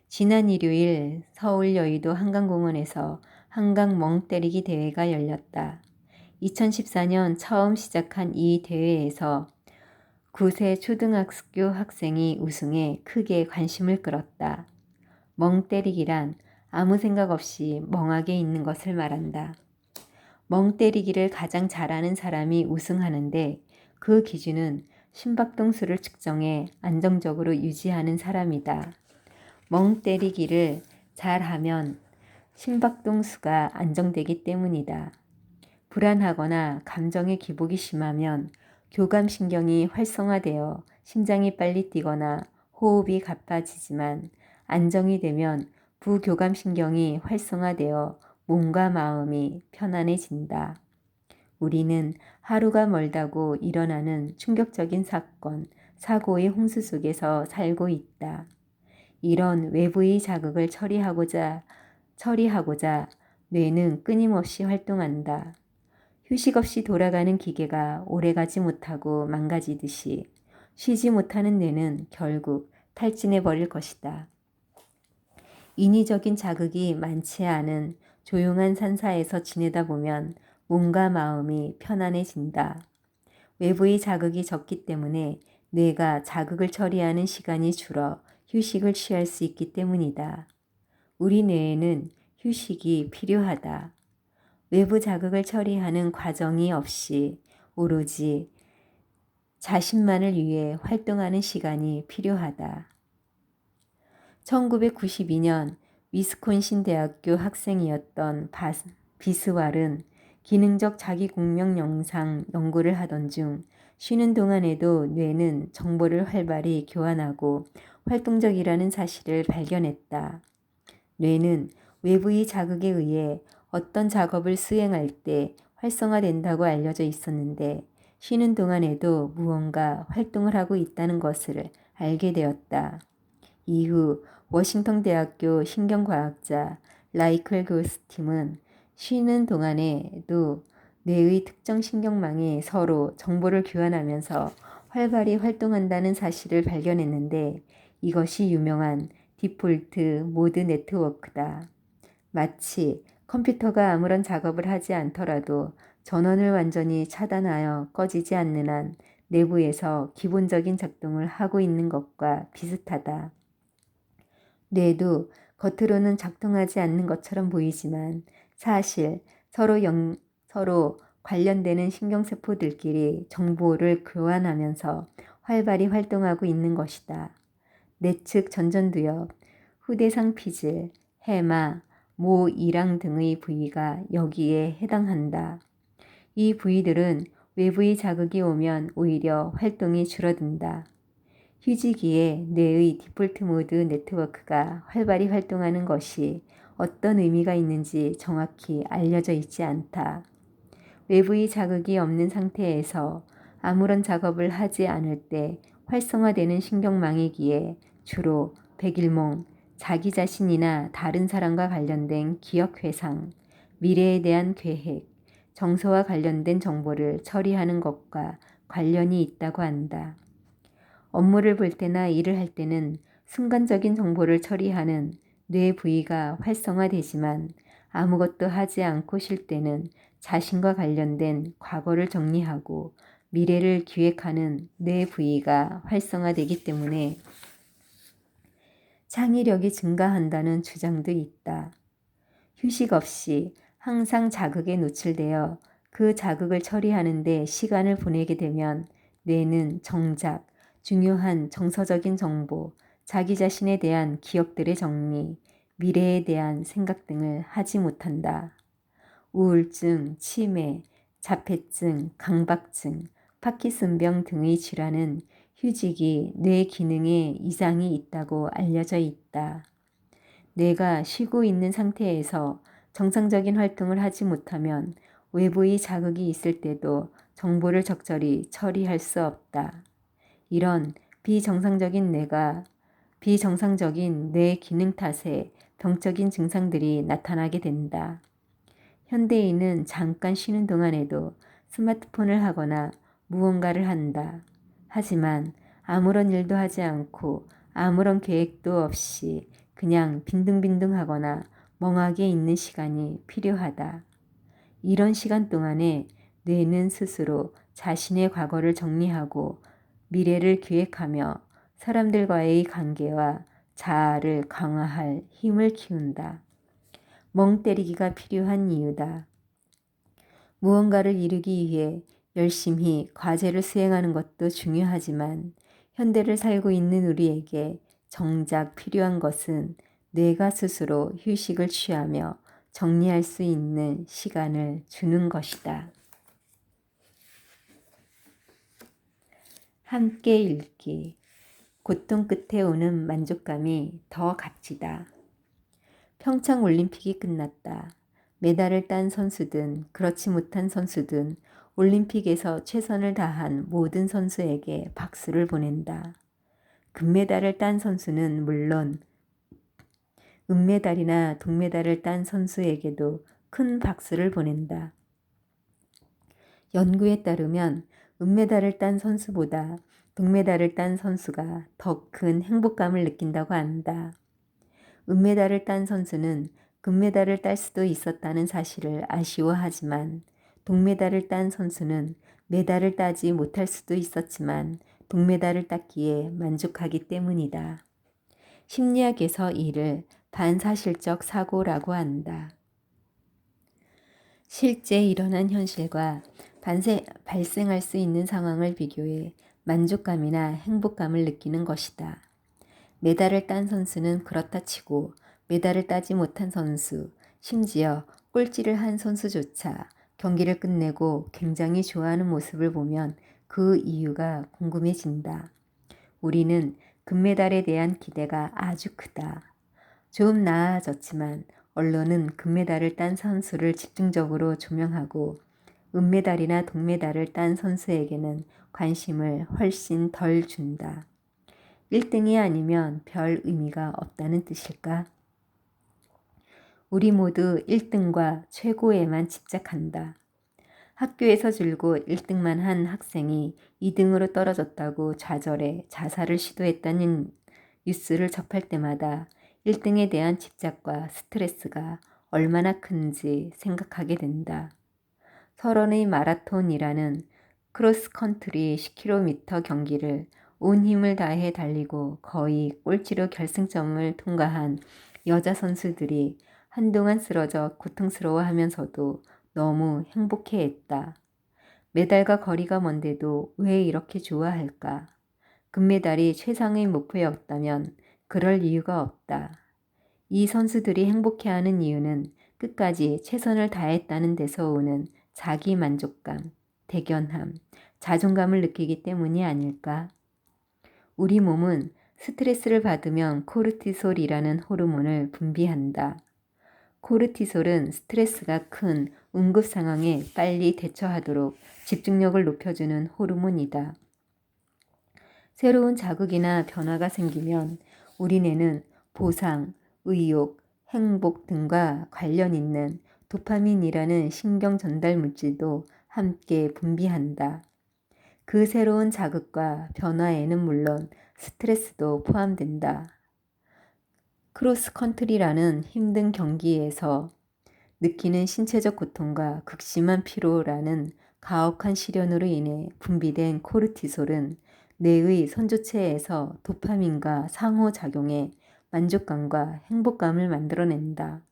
지난 일요일 서울 여의도 한강공원에서 한강 멍 때리기 대회가 열렸다. 2014년 처음 시작한 이 대회에서 9세 초등학교 학생이 우승해 크게 관심을 끌었다. 멍 때리기란 아무 생각 없이 멍하게 있는 것을 말한다. 멍 때리기를 가장 잘하는 사람이 우승하는데 그 기준은 심박동수를 측정해 안정적으로 유지하는 사람이다. 멍 때리기를 잘하면 심박동수가 안정되기 때문이다. 불안하거나 감정의 기복이 심하면 교감신경이 활성화되어 심장이 빨리 뛰거나 호흡이 가빠지지만 안정이 되면 부교감신경이 활성화되어 몸과 마음이 편안해진다. 우리는 하루가 멀다고 일어나는 충격적인 사건, 사고의 홍수 속에서 살고 있다. 이런 외부의 자극을 처리하고자 뇌는 끊임없이 활동한다. 휴식 없이 돌아가는 기계가 오래가지 못하고 망가지듯이 쉬지 못하는 뇌는 결국 탈진해 버릴 것이다. 인위적인 자극이 많지 않은 조용한 산사에서 지내다 보면 몸과 마음이 편안해진다. 외부의 자극이 적기 때문에 뇌가 자극을 처리하는 시간이 줄어 휴식을 취할 수 있기 때문이다. 우리 뇌에는 휴식이 필요하다. 외부 자극을 처리하는 과정이 없이 오로지 자신만을 위해 활동하는 시간이 필요하다. 1992년 위스콘신 대학교 학생이었던 비스왈은 기능적 자기공명 영상 연구를 하던 중 쉬는 동안에도 뇌는 정보를 활발히 교환하고 활동적이라는 사실을 발견했다. 뇌는 외부의 자극에 의해 어떤 작업을 수행할 때 활성화된다고 알려져 있었는데 쉬는 동안에도 무언가 활동을 하고 있다는 것을 알게 되었다. 이후 워싱턴 대학교 신경과학자 라이클 고스팀은 쉬는 동안에도 뇌의 특정 신경망이 서로 정보를 교환하면서 활발히 활동한다는 사실을 발견했는데 이것이 유명한 디폴트 모드 네트워크다. 마치 컴퓨터가 아무런 작업을 하지 않더라도 전원을 완전히 차단하여 꺼지지 않는 한 내부에서 기본적인 작동을 하고 있는 것과 비슷하다. 뇌도 겉으로는 작동하지 않는 것처럼 보이지만 사실 서로 관련되는 신경세포들끼리 정보를 교환하면서 활발히 활동하고 있는 것이다. 내측 전전두엽, 후대상 피질, 해마, 모, 이랑 등의 부위가 여기에 해당한다. 이 부위들은 외부의 자극이 오면 오히려 활동이 줄어든다. 휴지기에 뇌의 디폴트 모드 네트워크가 활발히 활동하는 것이 어떤 의미가 있는지 정확히 알려져 있지 않다. 외부의 자극이 없는 상태에서 아무런 작업을 하지 않을 때 활성화되는 신경망이기에 주로 백일몽, 자기 자신이나 다른 사람과 관련된 기억 회상, 미래에 대한 계획, 정서와 관련된 정보를 처리하는 것과 관련이 있다고 한다. 업무를 볼 때나 일을 할 때는 순간적인 정보를 처리하는 뇌 부위가 활성화되지만 아무것도 하지 않고 쉴 때는 자신과 관련된 과거를 정리하고 미래를 기획하는 뇌 부위가 활성화되기 때문에 창의력이 증가한다는 주장도 있다. 휴식 없이 항상 자극에 노출되어 그 자극을 처리하는 데 시간을 보내게 되면 뇌는 정작 중요한 정서적인 정보, 자기 자신에 대한 기억들의 정리, 미래에 대한 생각 등을 하지 못한다. 우울증, 치매, 자폐증, 강박증, 파킨슨병 등의 질환은 휴직이 뇌 기능에 이상이 있다고 알려져 있다. 뇌가 쉬고 있는 상태에서 정상적인 활동을 하지 못하면 외부의 자극이 있을 때도 정보를 적절히 처리할 수 없다. 이런 비정상적인 뇌 기능 탓에 병적인 증상들이 나타나게 된다. 현대인은 잠깐 쉬는 동안에도 스마트폰을 하거나 무언가를 한다. 하지만 아무런 일도 하지 않고 아무런 계획도 없이 그냥 빈둥빈둥하거나 멍하게 있는 시간이 필요하다. 이런 시간 동안에 뇌는 스스로 자신의 과거를 정리하고 미래를 기획하며 사람들과의 관계와 자아를 강화할 힘을 키운다. 멍 때리기가 필요한 이유다. 무언가를 이루기 위해 열심히 과제를 수행하는 것도 중요하지만 현대를 살고 있는 우리에게 정작 필요한 것은 뇌가 스스로 휴식을 취하며 정리할 수 있는 시간을 주는 것이다. 함께 읽기. 고통 끝에 오는 만족감이 더 값지다. 평창 올림픽이 끝났다. 메달을 딴 선수든 그렇지 못한 선수든 올림픽에서 최선을 다한 모든 선수에게 박수를 보낸다. 금메달을 딴 선수는 물론 은메달이나 동메달을 딴 선수에게도 큰 박수를 보낸다. 연구에 따르면 은메달을 딴 선수보다 동메달을 딴 선수가 더 큰 행복감을 느낀다고 한다. 은메달을 딴 선수는 금메달을 딸 수도 있었다는 사실을 아쉬워하지만 동메달을 딴 선수는 메달을 따지 못할 수도 있었지만 동메달을 땄기에 만족하기 때문이다. 심리학에서 이를 반사실적 사고라고 한다. 실제 일어난 현실과 발생할 수 있는 상황을 비교해 만족감이나 행복감을 느끼는 것이다. 메달을 딴 선수는 그렇다 치고 메달을 따지 못한 선수, 심지어 꼴찌를 한 선수조차 경기를 끝내고 굉장히 좋아하는 모습을 보면 그 이유가 궁금해진다. 우리는 금메달에 대한 기대가 아주 크다. 좀 나아졌지만 언론은 금메달을 딴 선수를 집중적으로 조명하고 은메달이나 동메달을 딴 선수에게는 관심을 훨씬 덜 준다. 1등이 아니면 별 의미가 없다는 뜻일까? 우리 모두 1등과 최고에만 집착한다. 학교에서 줄곧 1등만 한 학생이 2등으로 떨어졌다고 좌절해 자살을 시도했다는 뉴스를 접할 때마다 1등에 대한 집착과 스트레스가 얼마나 큰지 생각하게 된다. 설원의 마라톤이라는 크로스컨트리 10km 경기를 온 힘을 다해 달리고 거의 꼴찌로 결승점을 통과한 여자 선수들이 한동안 쓰러져 고통스러워하면서도 너무 행복해했다. 메달과 거리가 먼데도 왜 이렇게 좋아할까? 금메달이 최상의 목표였다면 그럴 이유가 없다. 이 선수들이 행복해하는 이유는 끝까지 최선을 다했다는 데서 오는 자기 만족감, 대견함, 자존감을 느끼기 때문이 아닐까? 우리 몸은 스트레스를 받으면 코르티솔이라는 호르몬을 분비한다. 코르티솔은 스트레스가 큰 응급 상황에 빨리 대처하도록 집중력을 높여주는 호르몬이다. 새로운 자극이나 변화가 생기면 우리 뇌는 보상, 의욕, 행복 등과 관련 있는 도파민이라는 신경 전달 물질도 함께 분비한다. 그 새로운 자극과 변화에는 물론 스트레스도 포함된다. 크로스컨트리라는 힘든 경기에서 느끼는 신체적 고통과 극심한 피로라는 가혹한 시련으로 인해 분비된 코르티솔은 뇌의 선조체에서 도파민과 상호작용해 만족감과 행복감을 만들어낸다.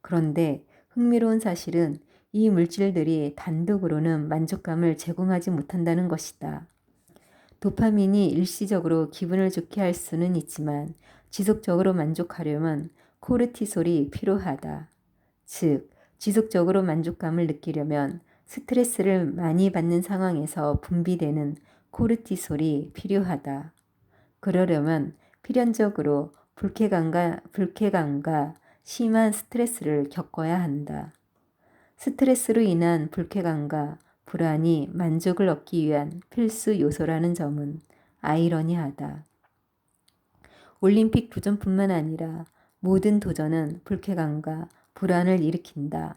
그런데 흥미로운 사실은 이 물질들이 단독으로는 만족감을 제공하지 못한다는 것이다. 도파민이 일시적으로 기분을 좋게 할 수는 있지만 지속적으로 만족하려면 코르티솔이 필요하다. 즉, 지속적으로 만족감을 느끼려면 스트레스를 많이 받는 상황에서 분비되는 코르티솔이 필요하다. 그러려면 필연적으로 불쾌감과 심한 스트레스를 겪어야 한다. 스트레스로 인한 불쾌감과 불안이 만족을 얻기 위한 필수 요소라는 점은 아이러니하다. 올림픽 도전뿐만 아니라 모든 도전은 불쾌감과 불안을 일으킨다.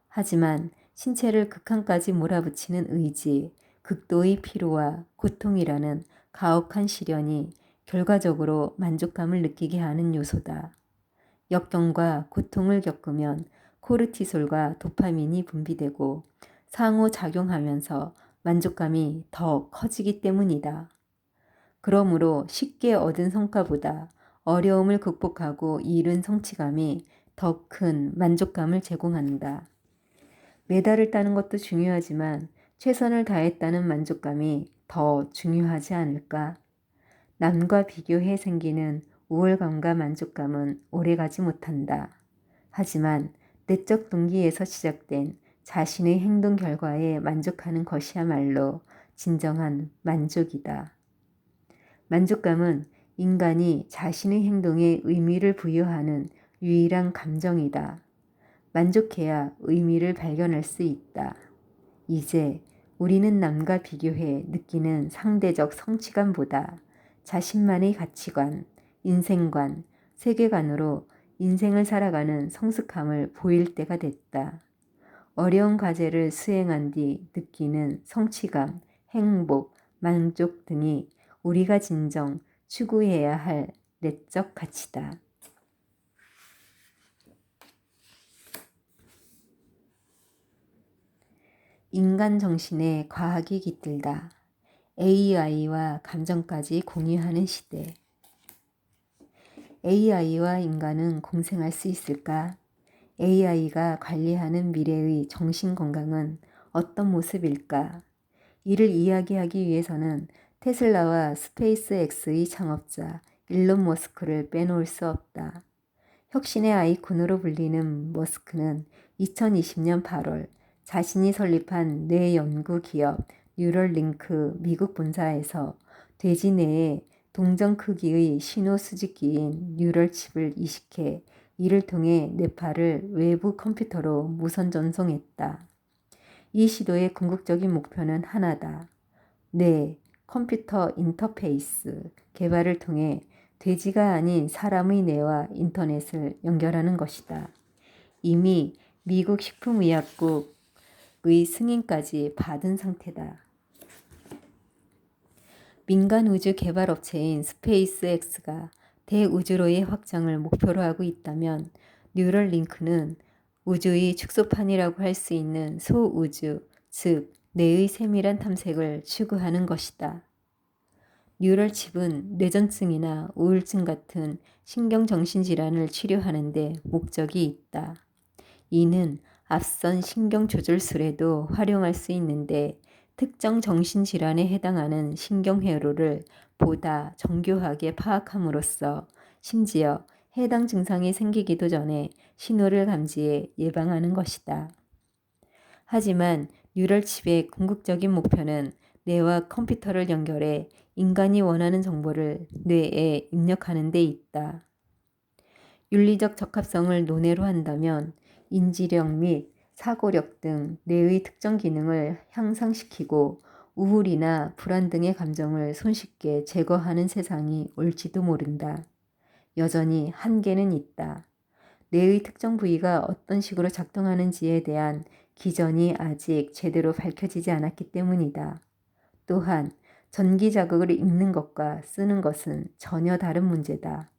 하지만 신체를 극한까지 몰아붙이는 의지, 극도의 피로와 고통이라는 가혹한 시련이 결과적으로 만족감을 느끼게 하는 요소다. 역경과 고통을 겪으면 코르티솔과 도파민이 분비되고 상호작용하면서 만족감이 더 커지기 때문이다. 그러므로 쉽게 얻은 성과보다 어려움을 극복하고 이룬 성취감이 더 큰 만족감을 제공한다. 메달을 따는 것도 중요하지만 최선을 다했다는 만족감이 더 중요하지 않을까? 남과 비교해 생기는 우월감과 만족감은 오래가지 못한다. 하지만 내적 동기에서 시작된 자신의 행동 결과에 만족하는 것이야말로 진정한 만족이다. 만족감은 인간이 자신의 행동에 의미를 부여하는 유일한 감정이다. 만족해야 의미를 발견할 수 있다. 이제 우리는 남과 비교해 느끼는 상대적 성취감보다 자신만의 가치관, 인생관, 세계관으로 인생을 살아가는 성숙함을 보일 때가 됐다. 어려운 과제를 수행한 뒤 느끼는 성취감, 행복, 만족 등이 우리가 진정 추구해야 할 내적 가치다. 인간 정신에 과학이 깃들다. AI와 감정까지 공유하는 시대. AI와 인간은 공생할 수 있을까? AI가 관리하는 미래의 정신건강은 어떤 모습일까? 이를 이야기하기 위해서는 테슬라와 스페이스X의 창업자 일론 머스크를 빼놓을 수 없다. 혁신의 아이콘으로 불리는 머스크는 2020년 8월 자신이 설립한 뇌 연구 기업 뉴럴링크 미국 본사에서 돼지 뇌에 동전 크기의 신호 수집기인 뉴럴칩을 이식해 이를 통해 뇌파를 외부 컴퓨터로 무선 전송했다. 이 시도의 궁극적인 목표는 하나다. 뇌, 컴퓨터 인터페이스 개발을 통해 돼지가 아닌 사람의 뇌와 인터넷을 연결하는 것이다. 이미 미국 식품의약국의 승인까지 받은 상태다. 민간 우주 개발 업체인 스페이스X가 대우주로의 확장을 목표로 하고 있다면 뉴럴링크는 우주의 축소판이라고 할 수 있는 소우주, 즉 뇌의 세밀한 탐색을 추구하는 것이다. 뉴럴칩은 뇌전증이나 우울증 같은 신경정신질환을 치료하는 데 목적이 있다. 이는 앞선 신경조절술에도 활용할 수 있는데 특정 정신질환에 해당하는 신경회로를 보다 정교하게 파악함으로써 심지어 해당 증상이 생기기도 전에 신호를 감지해 예방하는 것이다. 하지만 뉴럴칩의 궁극적인 목표는 뇌와 컴퓨터를 연결해 인간이 원하는 정보를 뇌에 입력하는 데 있다. 윤리적 적합성을 논외로 한다면 인지력 및 사고력 등 뇌의 특정 기능을 향상시키고 우울이나 불안 등의 감정을 손쉽게 제거하는 세상이 올지도 모른다. 여전히 한계는 있다. 뇌의 특정 부위가 어떤 식으로 작동하는지에 대한 기전이 아직 제대로 밝혀지지 않았기 때문이다. 또한 전기 자극을 읽는 것과 쓰는 것은 전혀 다른 문제다.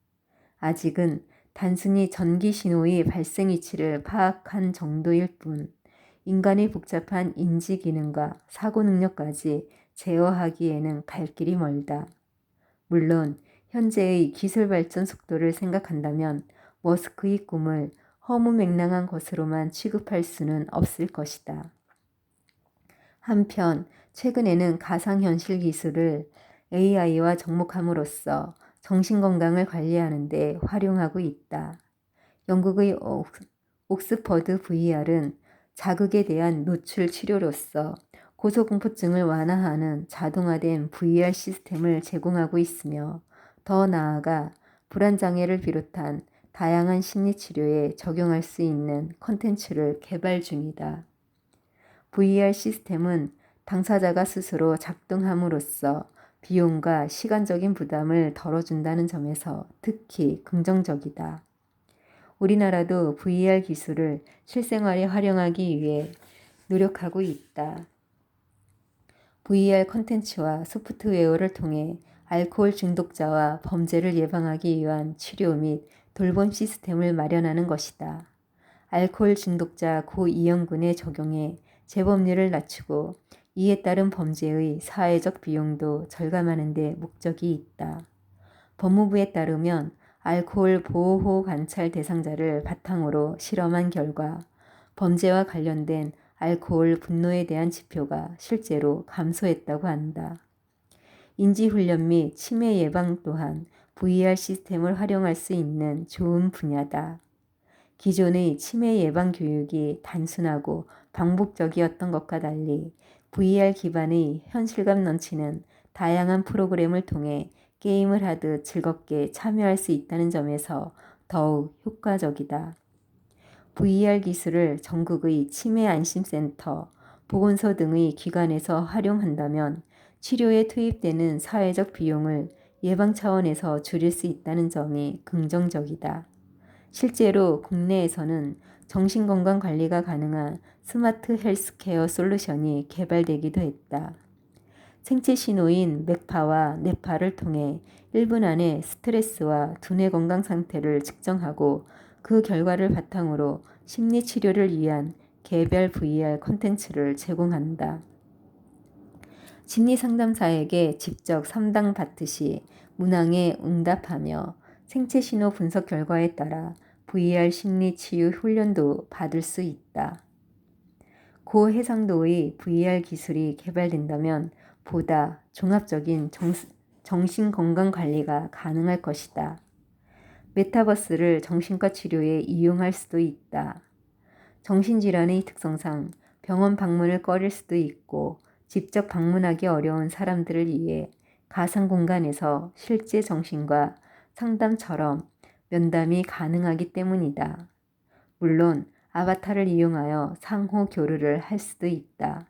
아직은 단순히 전기 신호의 발생 위치를 파악한 정도일 뿐 인간의 복잡한 인지 기능과 사고 능력까지 제어하기에는 갈 길이 멀다. 물론 현재의 기술 발전 속도를 생각한다면 머스크의 꿈을 허무맹랑한 것으로만 취급할 수는 없을 것이다. 한편 최근에는 가상현실 기술을 AI와 접목함으로써 정신건강을 관리하는 데 활용하고 있다. 영국의 옥스퍼드 VR은 자극에 대한 노출 치료로서 고소공포증을 완화하는 자동화된 VR 시스템을 제공하고 있으며 더 나아가 불안장애를 비롯한 다양한 심리치료에 적용할 수 있는 콘텐츠를 개발 중이다. VR 시스템은 당사자가 스스로 작동함으로써 비용과 시간적인 부담을 덜어준다는 점에서 특히 긍정적이다. 우리나라도 VR 기술을 실생활에 활용하기 위해 노력하고 있다. VR 콘텐츠와 소프트웨어를 통해 알코올 중독자와 범죄를 예방하기 위한 치료 및 돌봄 시스템을 마련하는 것이다. 알코올 중독자 고이용군에 적용해 재범률을 낮추고 이에 따른 범죄의 사회적 비용도 절감하는 데 목적이 있다. 법무부에 따르면 알코올 보호 관찰 대상자를 바탕으로 실험한 결과 범죄와 관련된 알코올 분노에 대한 지표가 실제로 감소했다고 한다. 인지훈련 및 치매 예방 또한 VR 시스템을 활용할 수 있는 좋은 분야다. 기존의 치매 예방 교육이 단순하고 반복적이었던 것과 달리 VR 기반의 현실감 넘치는 다양한 프로그램을 통해 게임을 하듯 즐겁게 참여할 수 있다는 점에서 더욱 효과적이다. VR 기술을 전국의 치매 안심센터, 보건소 등의 기관에서 활용한다면 치료에 투입되는 사회적 비용을 예방 차원에서 줄일 수 있다는 점이 긍정적이다. 실제로 국내에서는 정신건강 관리가 가능한 스마트 헬스케어 솔루션이 개발되기도 했다. 생체 신호인 맥파와 뇌파를 통해 1분 안에 스트레스와 두뇌 건강 상태를 측정하고 그 결과를 바탕으로 심리 치료를 위한 개별 VR 콘텐츠를 제공한다. 심리 상담사에게 직접 상담 받듯이 문항에 응답하며 생체 신호 분석 결과에 따라 VR 심리 치유 훈련도 받을 수 있다. 고해상도의 VR 기술이 개발된다면 보다 종합적인 정신건강 관리가 가능할 것이다. 메타버스를 정신과 치료에 이용할 수도 있다. 정신질환의 특성상 병원 방문을 꺼릴 수도 있고 직접 방문하기 어려운 사람들을 위해 가상 공간에서 실제 정신과 상담처럼 면담이 가능하기 때문이다. 물론 아바타를 이용하여 상호 교류를 할 수도 있다.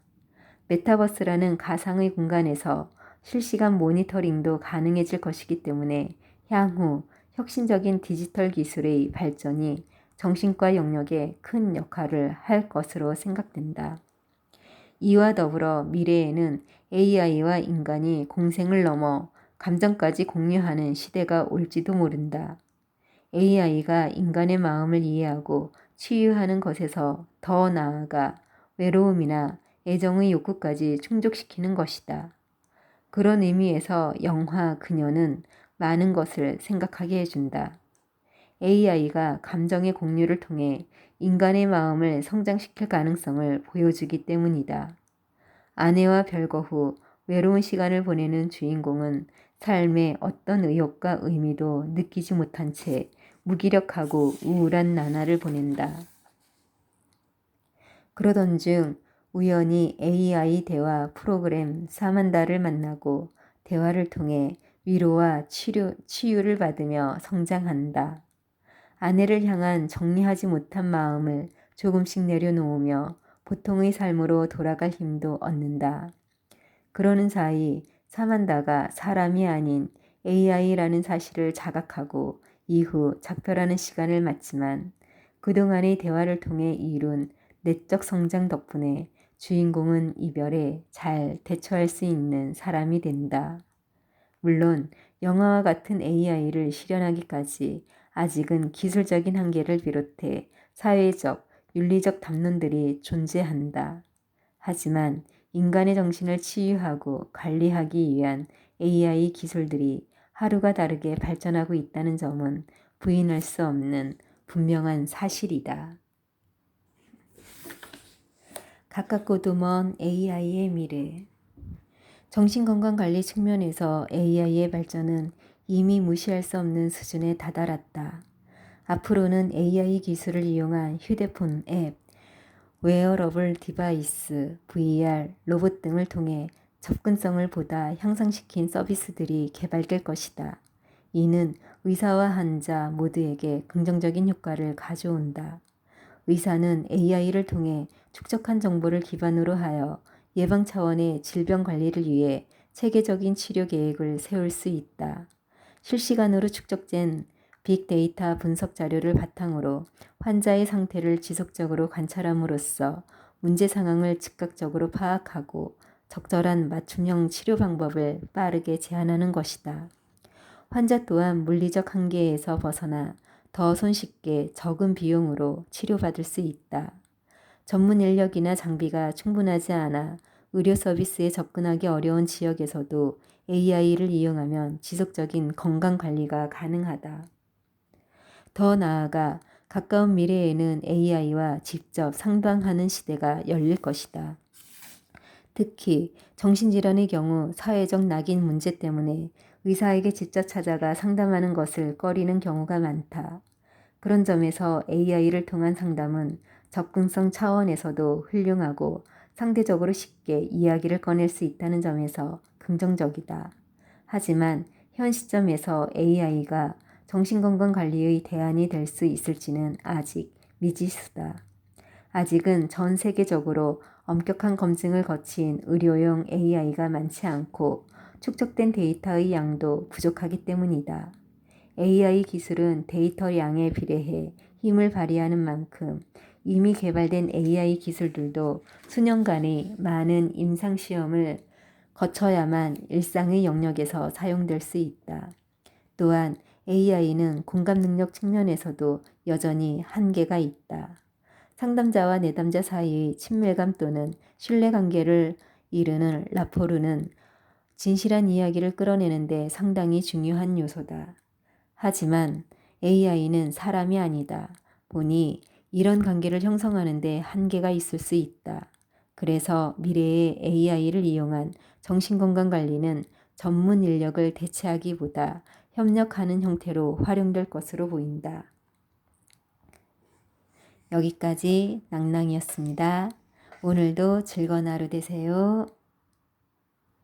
메타버스라는 가상의 공간에서 실시간 모니터링도 가능해질 것이기 때문에 향후 혁신적인 디지털 기술의 발전이 정신과 영역에 큰 역할을 할 것으로 생각된다. 이와 더불어 미래에는 AI와 인간이 공생을 넘어 감정까지 공유하는 시대가 올지도 모른다. AI가 인간의 마음을 이해하고 치유하는 것에서 더 나아가 외로움이나 애정의 욕구까지 충족시키는 것이다. 그런 의미에서 영화 그녀는 많은 것을 생각하게 해준다. AI가 감정의 공유를 통해 인간의 마음을 성장시킬 가능성을 보여주기 때문이다. 아내와 별거 후 외로운 시간을 보내는 주인공은 삶의 어떤 의욕과 의미도 느끼지 못한 채 무기력하고 우울한 나날을 보낸다. 그러던 중 우연히 AI 대화 프로그램 사만다를 만나고 대화를 통해 위로와 치유를 받으며 성장한다. 아내를 향한 정리하지 못한 마음을 조금씩 내려놓으며 보통의 삶으로 돌아갈 힘도 얻는다. 그러는 사이 사만다가 사람이 아닌 AI라는 사실을 자각하고 이후 작별하는 시간을 맞지만 그동안의 대화를 통해 이룬 내적 성장 덕분에 주인공은 이별에 잘 대처할 수 있는 사람이 된다. 물론 영화와 같은 AI를 실현하기까지 아직은 기술적인 한계를 비롯해 사회적, 윤리적 담론들이 존재한다. 하지만 인간의 정신을 치유하고 관리하기 위한 AI 기술들이 하루가 다르게 발전하고 있다는 점은 부인할 수 없는 분명한 사실이다. 가깝고도 먼 AI의 미래. 정신건강관리 측면에서 AI의 발전은 이미 무시할 수 없는 수준에 다다랐다. 앞으로는 AI 기술을 이용한 휴대폰 앱, 웨어러블 디바이스, VR, 로봇 등을 통해 접근성을 보다 향상시킨 서비스들이 개발될 것이다. 이는 의사와 환자 모두에게 긍정적인 효과를 가져온다. 의사는 AI를 통해 축적한 정보를 기반으로 하여 예방 차원의 질병 관리를 위해 체계적인 치료 계획을 세울 수 있다. 실시간으로 축적된 빅데이터 분석 자료를 바탕으로 환자의 상태를 지속적으로 관찰함으로써 문제 상황을 즉각적으로 파악하고 적절한 맞춤형 치료 방법을 빠르게 제안하는 것이다. 환자 또한 물리적 한계에서 벗어나 더 손쉽게 적은 비용으로 치료받을 수 있다. 전문 인력이나 장비가 충분하지 않아 의료 서비스에 접근하기 어려운 지역에서도 AI를 이용하면 지속적인 건강 관리가 가능하다. 더 나아가 가까운 미래에는 AI와 직접 상담하는 시대가 열릴 것이다. 특히 정신질환의 경우 사회적 낙인 문제 때문에 의사에게 직접 찾아가 상담하는 것을 꺼리는 경우가 많다. 그런 점에서 AI를 통한 상담은 접근성 차원에서도 훌륭하고 상대적으로 쉽게 이야기를 꺼낼 수 있다는 점에서 긍정적이다. 하지만 현 시점에서 AI가 정신건강관리의 대안이 될 수 있을지는 아직 미지수다. 아직은 전 세계적으로 엄격한 검증을 거친 의료용 AI가 많지 않고 축적된 데이터의 양도 부족하기 때문이다. AI 기술은 데이터량에 비례해 힘을 발휘하는 만큼 이미 개발된 AI 기술들도 수년간의 많은 임상시험을 거쳐야만 일상의 영역에서 사용될 수 있다. 또한 AI는 공감 능력 측면에서도 여전히 한계가 있다. 상담자와 내담자 사이의 친밀감 또는 신뢰관계를 이루는 라포르는 진실한 이야기를 끌어내는데 상당히 중요한 요소다. 하지만 AI는 사람이 아니다 보니 이런 관계를 형성하는 데 한계가 있을 수 있다. 그래서 미래의 AI를 이용한 정신건강관리는 전문 인력을 대체하기보다 협력하는 형태로 활용될 것으로 보인다. 여기까지 낭낭이었습니다. 오늘도 즐거운 하루 되세요.